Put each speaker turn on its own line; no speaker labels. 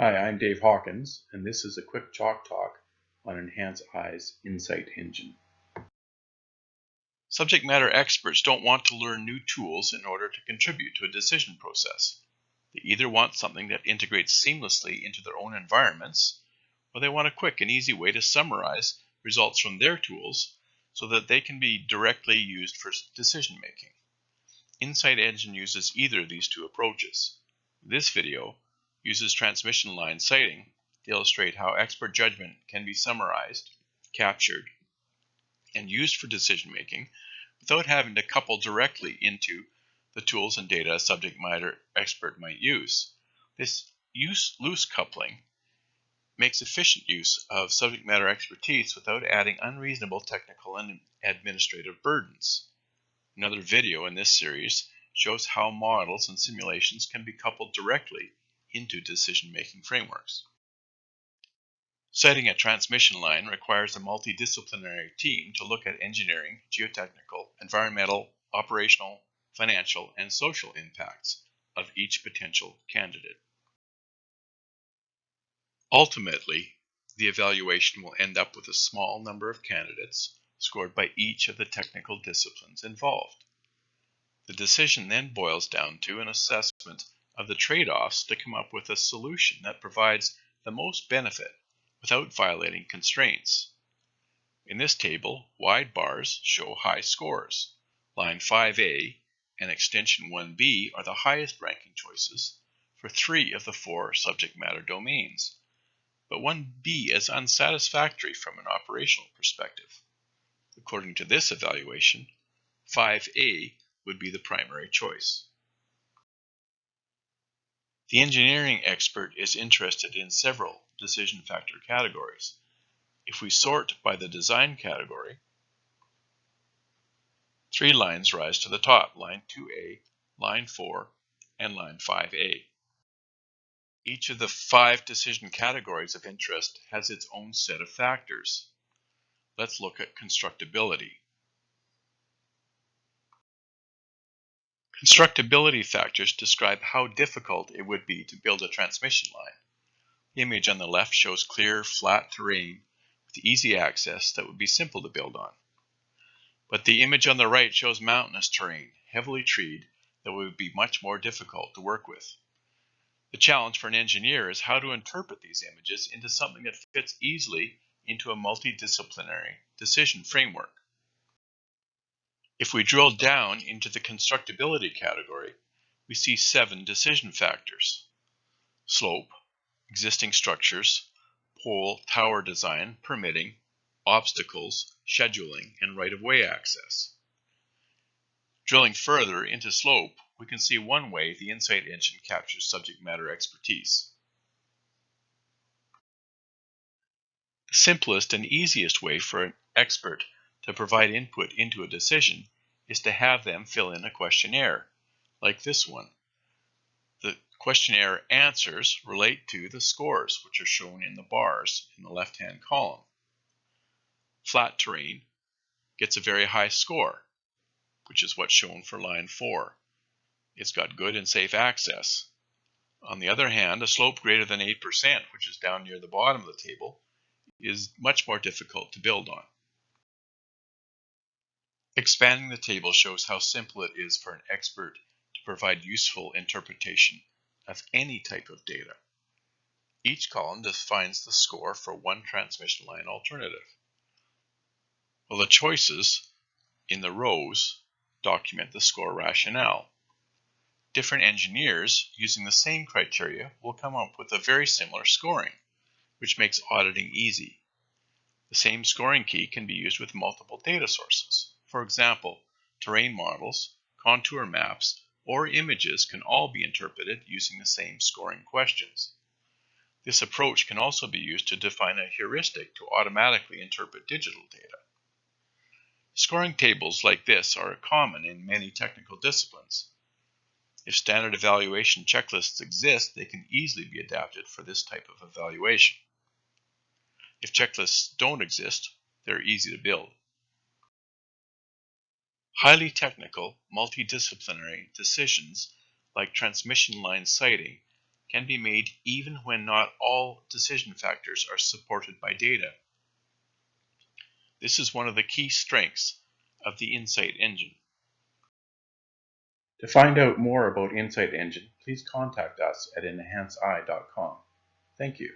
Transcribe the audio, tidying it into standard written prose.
Hi, I'm Dave Hawkins, and this is a quick chalk talk on Enhance I's Insight Engine.
Subject matter experts don't want to learn new tools in order to contribute to a decision process. They either want something that integrates seamlessly into their own environments, or they want a quick and easy way to summarize results from their tools so that they can be directly used for decision making. Insight Engine uses either of these two approaches. This video uses transmission line sighting to illustrate how expert judgment can be summarized, captured, and used for decision making without having to couple directly into the tools and data a subject matter expert might use. This loose coupling makes efficient use of subject matter expertise without adding unreasonable technical and administrative burdens. Another video in this series shows how models and simulations can be coupled directly into decision-making frameworks. Sighting a transmission line requires a multidisciplinary team to look at engineering, geotechnical, environmental, operational, financial, and social impacts of each potential candidate. Ultimately, the evaluation will end up with a small number of candidates scored by each of the technical disciplines involved. The decision then boils down to an assessment of the trade-offs to come up with a solution that provides the most benefit without violating constraints. In this table, wide bars show high scores. Line 5A and extension 1B are the highest ranking choices for 3 of the 4 subject matter domains, but 1B is unsatisfactory from an operational perspective. According to this evaluation, 5A would be the primary choice. The engineering expert is interested in several decision factor categories. If we sort by the design category, 3 lines rise to the top: line 2A, line 4, and line 5A. Each of the 5 decision categories of interest has its own set of factors. Let's look at constructability. Constructability factors describe how difficult it would be to build a transmission line. The image on the left shows clear, flat terrain with easy access that would be simple to build on. But the image on the right shows mountainous terrain, heavily treed, that would be much more difficult to work with. The challenge for an engineer is how to interpret these images into something that fits easily into a multidisciplinary decision framework. If we drill down into the constructability category, we see 7 decision factors: slope, existing structures, pole tower design, permitting, obstacles, scheduling, and right-of-way access. Drilling further into slope, we can see one way the Insight Engine captures subject matter expertise. The simplest and easiest way for an expert to provide input into a decision is to have them fill in a questionnaire, like this one. The questionnaire answers relate to the scores, which are shown in the bars in the left-hand column. Flat terrain gets a very high score, which is what's shown for line 4. It's got good and safe access. On the other hand, a slope greater than 8%, which is down near the bottom of the table, is much more difficult to build on. Expanding the table shows how simple it is for an expert to provide useful interpretation of any type of data. Each column defines the score for one transmission line alternative, while the choices in the rows document the score rationale. Different engineers using the same criteria will come up with a very similar scoring, which makes auditing easy. The same scoring key can be used with multiple data sources. For example, terrain models, contour maps, or images can all be interpreted using the same scoring questions. This approach can also be used to define a heuristic to automatically interpret digital data. Scoring tables like this are common in many technical disciplines. If standard evaluation checklists exist, they can easily be adapted for this type of evaluation. If checklists don't exist, they're easy to build. Highly technical, multidisciplinary decisions like transmission line sighting can be made even when not all decision factors are supported by data. This is one of the key strengths of the Insight Engine.
To find out more about Insight Engine, please contact us at enhanceI.com. Thank you.